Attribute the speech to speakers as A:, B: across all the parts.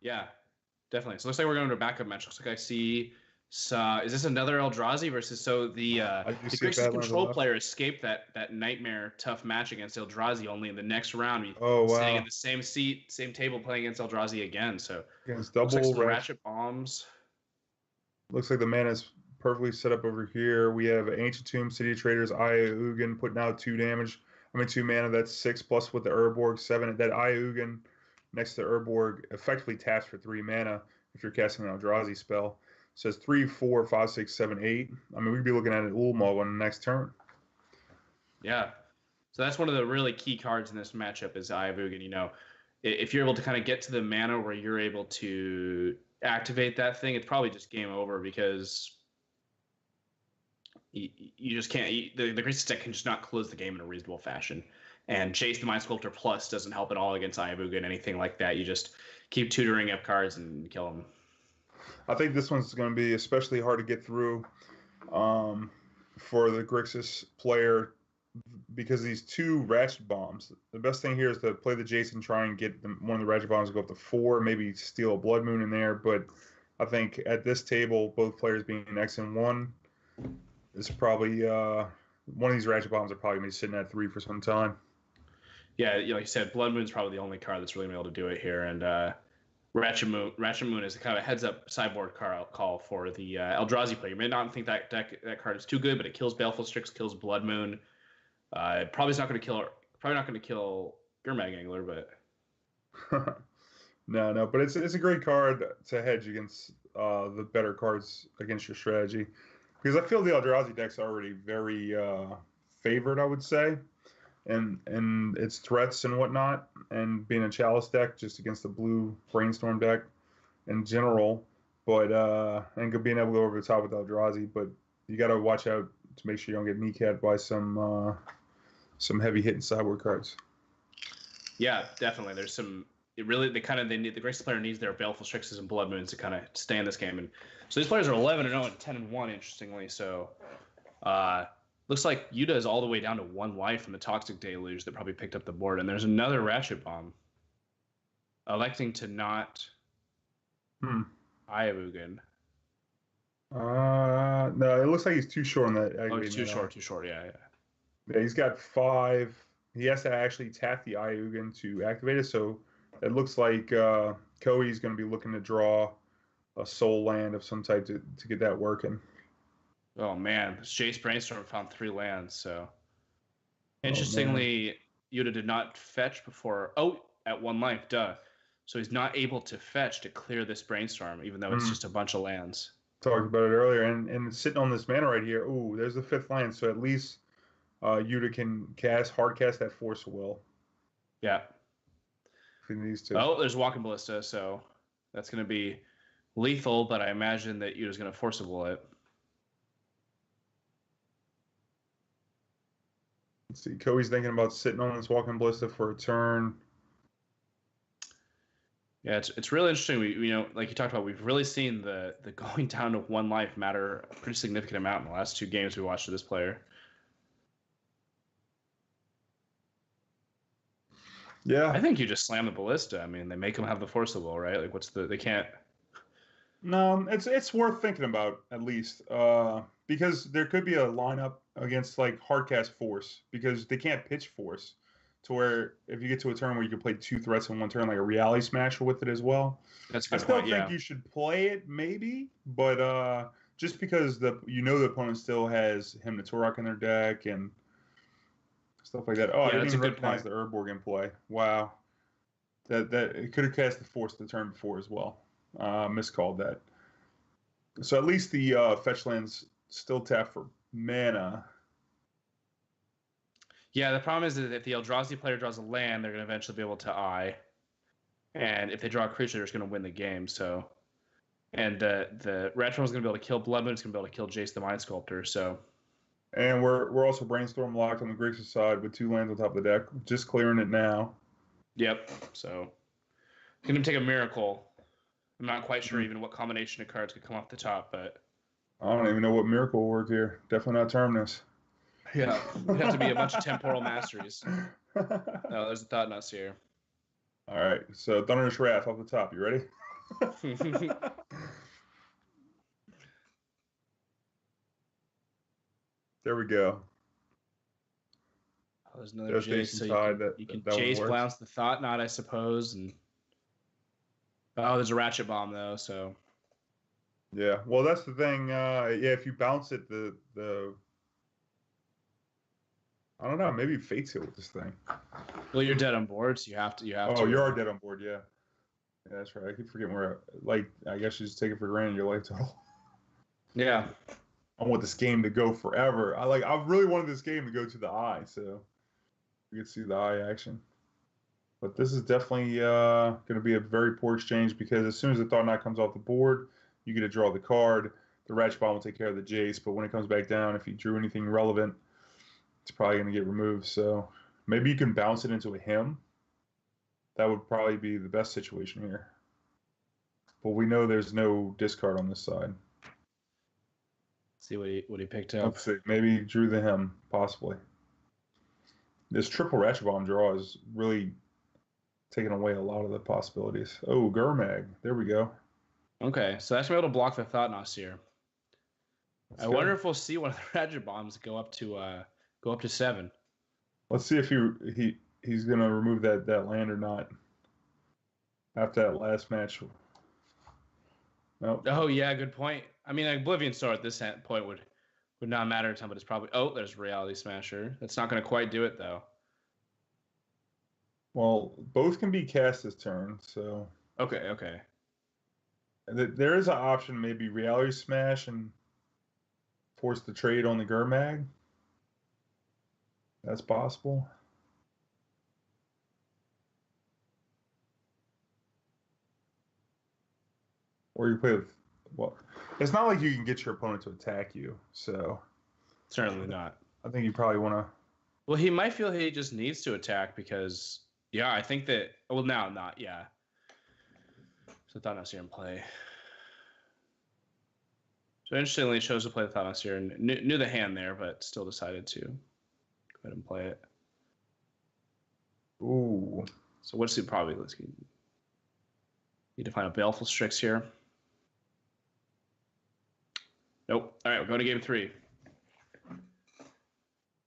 A: Yeah, definitely. So it looks like we're going to a backup match. Looks like I see. Is this another Eldrazi versus
B: I do
A: the
B: see a
A: Grixis
B: Badlands
A: control
B: left.
A: player escaped that nightmare tough match against Eldrazi. Only in the next round, he's
B: Oh
A: sitting in
B: wow,
A: the same seat, same table, playing against Eldrazi again. So
B: against
A: looks like
B: double
A: some
B: Ratchet.
A: ratchet bombs.
B: Looks like the mana is perfectly set up over here. We have Ancient Tomb, City of Traders, Ugin putting out 2 damage. I mean 2 mana. That's 6+ with the Urborg 7. That Ugin next to Urborg effectively taps for 3 mana if you're casting an Eldrazi spell. Says 3, 4, 5, 6, 7, 8. I mean we'd be looking at an Ulmo on the next turn.
A: Yeah. So that's one of the really key cards in this matchup is Eye of Ugin. If you're able to kind of get to the mana where you're able to activate that thing, it's probably just game over because you just can't. The Grixis deck can just not close the game in a reasonable fashion. And Chase the Mind Sculptor Plus doesn't help at all against Eye of Ugin, anything like that. You just keep tutoring up cards and kill them.
B: I think this one's going to be especially hard to get through for the Grixis player because these 2 Ratchet Bombs. The best thing here is to play the Jason, try and get one of the Ratchet Bombs to go up to 4, maybe steal a Blood Moon in there. But I think at this table, both players being X and 1, is probably one of these Ratchet Bombs are probably going to be sitting at 3 for some time.
A: Yeah, like you said, Blood Moon's probably the only card that's really been able to do it here. And Ratchet Moon is kind of a heads-up sideboard call for the Eldrazi player. You may not think that card is too good, but it kills Baleful Strix, kills Blood Moon. Probably not going to kill Gurmag Angler, but
B: No, but it's a great card to hedge against the better cards against your strategy because I feel the Eldrazi deck's already very favored, I would say, and its threats and whatnot, and being a Chalice deck just against the blue Brainstorm deck in general, but and being able to go over the top with Eldrazi, but you got to watch out to make sure you don't get kneecapped by some heavy hitting sideboard cards.
A: Yeah, definitely. There's some. They need the Grixis player needs their Baleful Strixes and Blood Moons to kind of stay in this game, and so these players are 11-0 and 10-1, interestingly. So, looks like Yuta is all the way down to 1 life from the Toxic Deluge that probably picked up the board, and there's another Ratchet Bomb, electing to not Eye of Ugin.
B: No, it looks like he's too short on that.
A: Oh, he's too short. Yeah.
B: Yeah, he's got 5. He has to actually tap the Ugin to activate it, so it looks like Koei's going to be looking to draw a soul land of some type to get that working.
A: Oh man, Jace Brainstorm found 3 lands. So interestingly, Yuta did not fetch before. Oh, at 1 life, duh. So he's not able to fetch to clear this Brainstorm, even though it's just a bunch of lands.
B: Talked about it earlier, and sitting on this mana right here. Ooh, there's the 5th land, so at least Yuta can hard cast that Force of Will.
A: Yeah.
B: If he needs to.
A: Oh, there's Walking Ballista, so that's going to be lethal, but I imagine that Yuta's going to Force of Will it.
B: Let's see. Koei's thinking about sitting on this Walking Ballista for a turn.
A: Yeah, it's really interesting. Like you talked about, we've really seen the going down to 1 life matter a pretty significant amount in the last 2 games we watched of this player.
B: Yeah,
A: I think you just slam the Ballista. I mean, they make them have the Force of Will, right? Like, they can't.
B: No, it's worth thinking about at least because there could be a lineup against like hardcast Force because they can't pitch Force to where if you get to a turn where you can play 2 threats in 1 turn, like a Reality Smasher with it as well.
A: That's a good
B: I still
A: point,
B: think you should play it maybe, but just because the opponent still has Hymn to Torok in their deck and stuff like that. Oh, I didn't even recognize the Urborg in play. Wow. That it could have cast the Force the turn before as well. Miscalled that. So at least the fetch lands still tap for mana.
A: Yeah, the problem is that if the Eldrazi player draws a land, they're going to eventually be able to eye. And if they draw a creature, they're just going to win the game. So, and the Ratchet is going to be able to kill Blood Moon. It's going to be able to kill Jace the Mind Sculptor. So,
B: and we're also Brainstorm locked on the Grixis side with 2 lands on top of the deck, just clearing it now.
A: Yep. So, it's going to take a miracle. I'm not quite sure even what combination of cards could come off the top, but
B: I don't even know what miracle will work here. Definitely not Terminus.
A: Yeah, it'd have to be a bunch of Temporal Masteries. No, there's a Thought-Knot here.
B: All right, so Thunderous Wrath off the top. You ready? There we go.
A: Oh, there's another Jace,
B: Devastation
A: so
B: Tide.
A: you can
B: That one
A: Jace
B: works.
A: bounce the Thought Knot, I suppose. And oh, there's a Ratchet Bomb though, so
B: Yeah. Well, that's the thing. Yeah, if you bounce it, the I don't know. Maybe Fate Seal with this thing.
A: well, you're dead on board, so you have to.
B: Oh, you are dead on board. Yeah. Yeah, that's right. I keep forgetting where. Like, I guess you just take it for granted your life total.
A: Yeah.
B: I want this game to go forever. I really wanted this game to go to the eye, so we could see the eye action. But this is definitely going to be a very poor exchange because as soon as the Thought Knot comes off the board, you get to draw the card. The Ratchet Bomb will take care of the Jace, but when it comes back down, if you drew anything relevant, it's probably going to get removed. So maybe you can bounce it into a hymn. That would probably be the best situation here. But we know there's no discard on this side.
A: See what he picked up.
B: Let's see. Maybe he drew the hymn, possibly. This triple Ratchet Bomb draw is really taking away a lot of the possibilities. Oh, Gurmag. There we go.
A: Okay, so that's gonna be able to block the Thought Knot here. I wonder if we'll see one of the Ratchet Bombs go up to 7.
B: Let's see if he's gonna remove that land or not. After that last match. Nope.
A: Oh yeah, good point. I mean, Oblivion Star at this point would not matter to him, but it's probably there's Reality Smasher. That's not gonna quite do it though.
B: Well, both can be cast this turn, so.
A: Okay.
B: There is an option, maybe Reality Smash and force the trade on the Gurmag. That's possible. Or you play with, well, it's not like you can get your opponent to attack you, so.
A: Certainly not.
B: I think you probably want to.
A: Well, he might feel he just needs to attack because, yeah, I think that. Well, now not, yeah. So Thought Knot's here in play. So interestingly, he chose to play the Thought Knot's here and knew the hand there, but still decided to go ahead and play it.
B: Ooh.
A: So what's the probably? Let's need to find a Baleful Strix here. Nope. All right, we're going to game 3.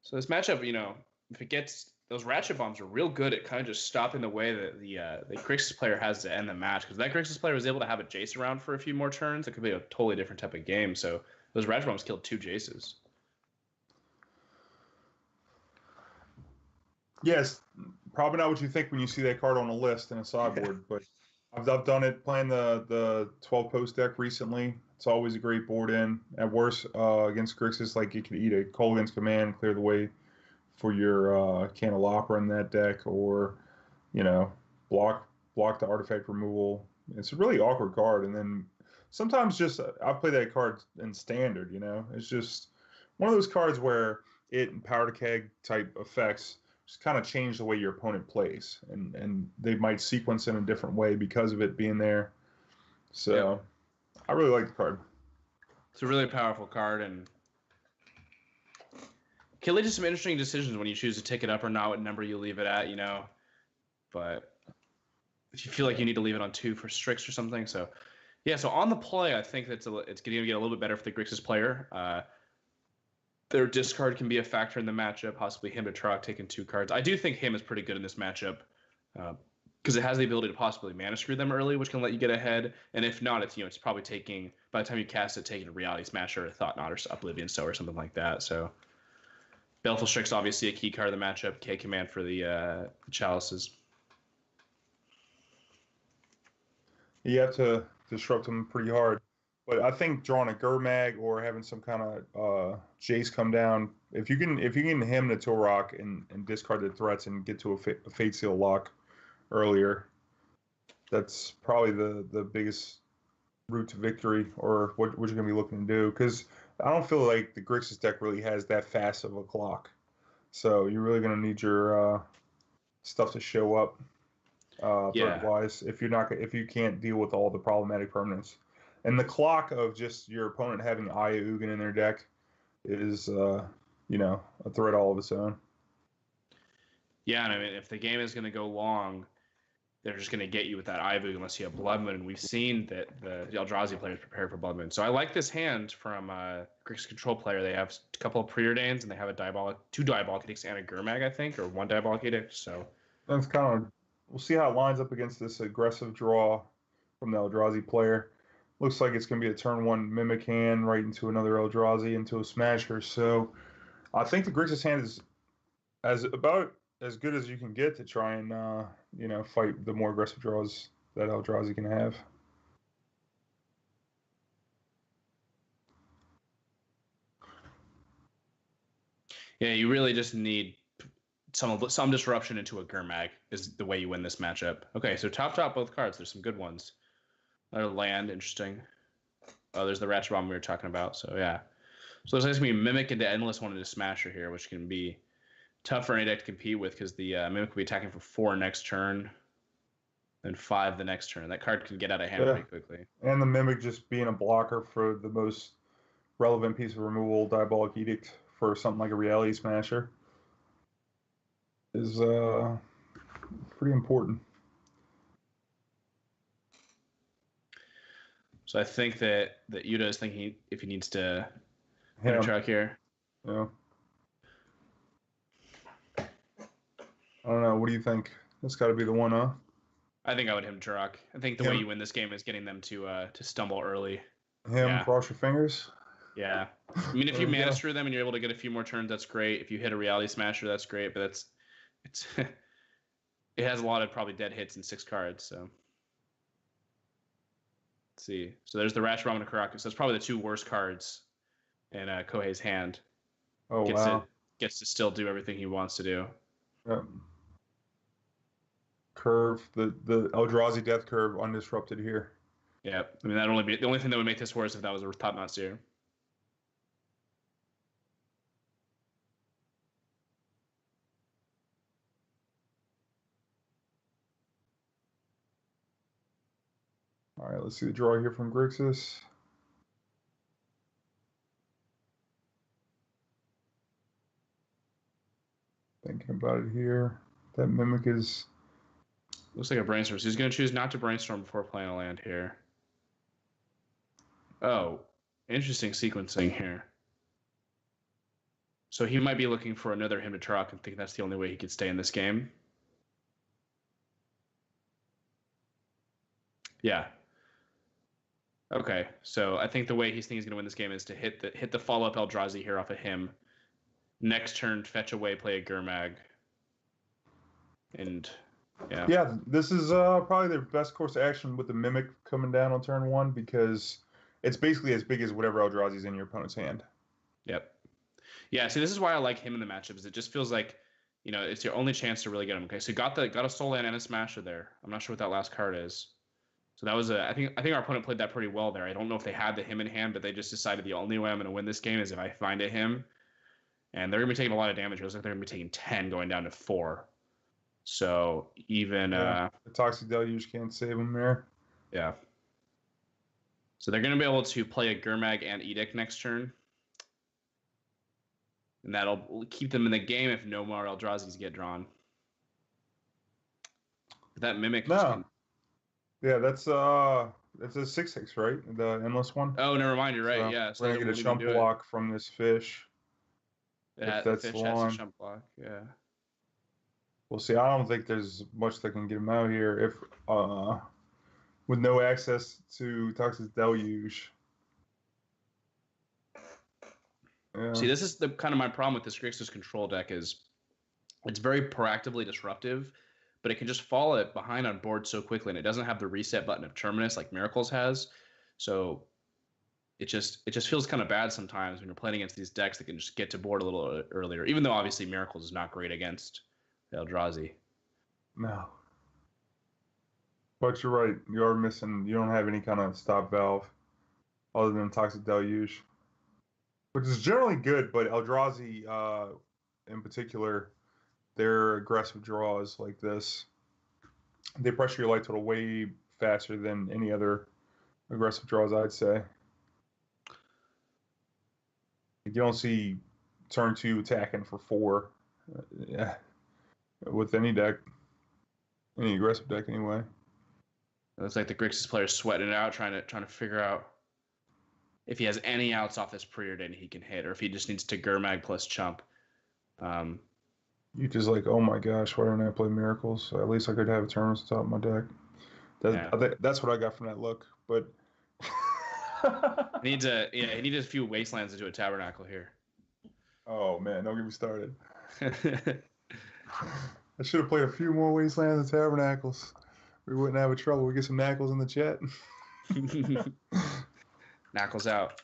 A: So this matchup, if it gets those Ratchet Bombs are real good at kind of just stopping the way that the Grixis player has to end the match because that Grixis player was able to have a Jace around for a few more turns. It could be a totally different type of game. So those Ratchet Bombs killed 2 Jaces.
B: Yes, probably not what you think when you see that card on a list in a sideboard, but I've done it playing the 12 post deck recently. It's always a great board in. At worst, against Grixis, like you could eat a Kolaghan's Command, clear the way for your Candelabra in that deck, or block the artifact removal. It's a really awkward card, and then sometimes just I play that card in standard. It's just one of those cards where it and Power to Keg type effects just kind of change the way your opponent plays, and they might sequence in a different way because of it being there. So I really like the card.
A: It's a really powerful card, and can lead to some interesting decisions when you choose to take it up or not, what number you leave it at, But if you feel like you need to leave it on 2 for Strix or something, so on the play, I think it's going to get a little bit better for the Grixis player. Their discard can be a factor in the matchup, possibly him to Trog taking 2 cards. I do think him is pretty good in this matchup because it has the ability to possibly mana screw them early, which can let you get ahead. And if not, it's probably taking, by the time you cast it, taking a Reality Smasher or a Thought Knot or Oblivion Sower or something like that. So Baleful Strix obviously a key card of the matchup. K command for the Chalices.
B: You have to disrupt them pretty hard. But I think drawing a Gurmag or having some kind of Jace come down, if you can him the Torok and discard the threats and get to a Fate Seal lock earlier, that's probably the biggest route to victory, or what you're going to be looking to do. Because I don't feel like the Grixis deck really has that fast of a clock. So you're really going to need your stuff to show up threat-wise if you can't deal with all the problematic permanents. And the clock of just your opponent having Aya Ugin in their deck is, a threat all of its own.
A: Yeah, and I mean, if the game is going to go long, they're just going to get you with that Ivu unless you have Blood Moon. And we've seen that the Eldrazi players prepare for Blood Moon. So I like this hand from Grixis control player. They have a couple of preordains and they have two Diabolic Edicts and a Gurmag, I think, or one Diabolic Edict. So
B: that's kind of, we'll see how it lines up against this aggressive draw from the Eldrazi player. Looks like it's going to be a turn 1 Mimic hand right into another Eldrazi, into a Smasher. So I think the Grixis hand is about as good as you can get to try and, fight the more aggressive draws that Eldrazi can have.
A: Yeah, you really just need some disruption into a Gurmag is the way you win this matchup. Okay, so top both cards. There's some good ones. Another land, interesting. Oh, there's the Ratchet Bomb we were talking about. So yeah, so there's going to be Mimic into Endless One into Smasher here, which can be tough for any deck to compete with because the Mimic will be attacking for 4 next turn, and 5 the next turn. That card can get out of hand pretty quickly.
B: And the Mimic just being a blocker for the most relevant piece of removal, Diabolic Edict, for something like a Reality Smasher is pretty important.
A: So I think that Yuta is thinking if he needs to hit a truck here.
B: Yeah. I don't know. What do you think? That's got to be the one, huh?
A: I think I would hit him truck. I think the way you win this game is getting them to stumble early.
B: Cross your fingers.
A: Yeah. I mean, if you manage through them and you're able to get a few more turns, that's great. If you hit a Reality Smasher, that's great. But it has a lot of probably dead hits in 6 cards. So let's see. So there's the Rash Ramen and Karakas. That's probably the 2 worst cards in Kohei's hand.
B: Oh, wow.
A: Gets to still do everything he wants to do.
B: Yep. Curve, the Eldrazi death curve undisrupted here.
A: Yeah. I mean, that'd only be the only thing that would make this worse if that was a top knot seer.
B: All right, let's see the draw here from Grixis. Thinking about it here. That Mimic is...
A: Looks like a Brainstorm. So he's going to choose not to Brainstorm before playing a land here. Oh, interesting sequencing here. So he might be looking for another him to truck and think that's the only way he could stay in this game. Yeah. Okay, so I think the way he's thinking he's going to win this game is to hit the follow-up Eldrazi here off of him. Next turn, fetch away, play a Gurmag. And, yeah.
B: Yeah, this is probably their best course of action with the Mimic coming down on turn 1 because it's basically as big as whatever Eldrazi's in your opponent's hand.
A: Yep. Yeah, see, this is why I like him in the matchups. It just feels like, it's your only chance to really get him. Okay, so got a Soul Land and a Smasher there. I'm not sure what that last card is. So that was I think our opponent played that pretty well there. I don't know if they had the him in hand, but they just decided the only way I'm going to win this game is if I find a him. And they're going to be taking a lot of damage. It looks like they're going to be taking 10 going down to 4. So even...
B: the Toxic Deluge can't save them there.
A: Yeah. So they're going to be able to play a Gurmag and Edict next turn. And that'll keep them in the game if no more Eldrazi's get drawn. But that Mimic...
B: No. Yeah, that's a 6/6, right? The endless one.
A: Oh, never mind. You're right.
B: So
A: yeah. So
B: we're gonna get a chump block from this fish.
A: Yeah, the fish has a chump block. Yeah.
B: We'll see. I don't think there's much that can get him out here if with no access to Toxic Deluge. Yeah.
A: See, this is the kind of my problem with this Grixis control deck is it's very proactively disruptive, but it can just fall behind on board so quickly, and it doesn't have the reset button of Terminus like Miracles has. So it just feels kind of bad sometimes when you're playing against these decks that can just get to board a little earlier, even though obviously Miracles is not great against Eldrazi.
B: No. But you're right. You are missing. You don't have any kind of stop valve other than Toxic Deluge, which is generally good, but Eldrazi in particular, their aggressive draws like this, they pressure your light total way faster than any other aggressive draws, I'd say. You don't see turn 2 attacking for 4 with any deck. any aggressive deck anyway.
A: It looks like the Grixis player's sweating it out, trying to figure out if he has any outs off this preordained he can hit, or if he just needs to Gurmag plus Chump.
B: You just like, oh my gosh, why don't I play Miracles? At least I could have a Terminus on top of my deck. That's what I got from that look. But
A: he needs a few Wastelands into a Tabernacle here.
B: Oh man, don't get me started. I should have played a few more Wastelands and Tabernacles. We wouldn't have a trouble. We get some Knackles in the chat.
A: Knackles out.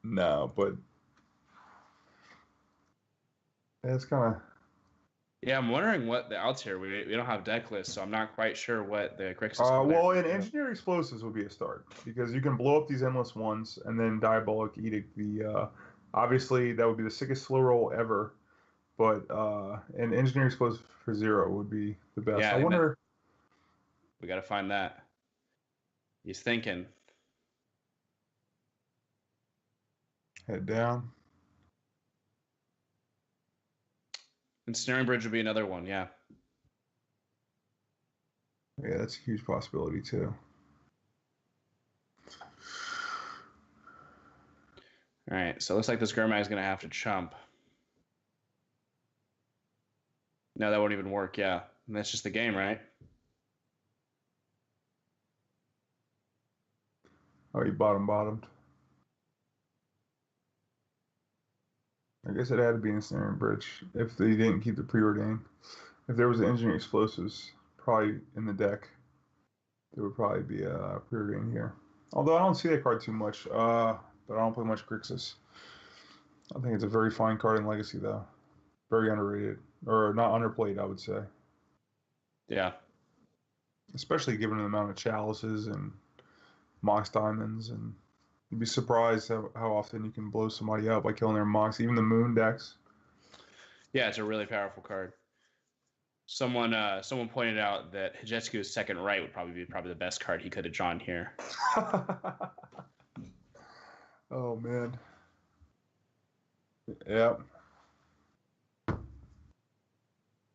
B: No, but it's kind of.
A: Yeah, I'm wondering what the outs here. We don't have deck lists, so I'm not quite sure what the Grixis.
B: Well, in Engineer Explosives would be a start because you can blow up these endless ones and then Diabolic Edict. Obviously that would be the sickest slow roll ever, but an Engineer Explosive for 0 would be the best.
A: Yeah,
B: I wonder.
A: We got to find that. He's thinking.
B: Head down.
A: Ensnaring Bridge would be another one, yeah.
B: Yeah, that's a huge possibility too.
A: All right, so it looks like this Gurmag is going to have to chump. No, that won't even work, yeah. And that's just the game, right?
B: Oh, you bottomed. I guess it had to be Ensnaring Bridge if they didn't keep the preordained. If there was an Engineering Explosives probably in the deck, there would probably be a preordained here. Although I don't see that card too much, but I don't play much Grixis. I think it's a very fine card in Legacy, though. Very underrated. Or not underplayed, I would say.
A: Yeah.
B: Especially given the amount of chalices and Mox Diamonds, and you'd be surprised how often you can blow somebody up by killing their Mox, even the Moon decks.
A: Yeah, it's a really powerful card. Someone pointed out that Hijetsku's second right would probably be the best card he could have drawn here.
B: Oh man. Yep.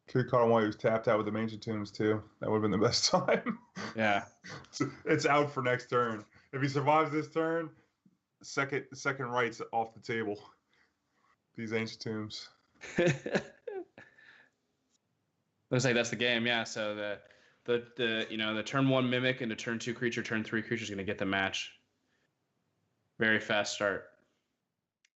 B: Could have caught him while he was tapped out with the Ancient Tombs too. That would have been the best time.
A: Yeah.
B: It's out for next turn. If he survives this turn, second right's off the table. These Ancient Tombs.
A: Looks like that's the game, yeah. So the turn 1 Mimic into turn 2 creature, turn 3 creature is going to get the match. Very fast start.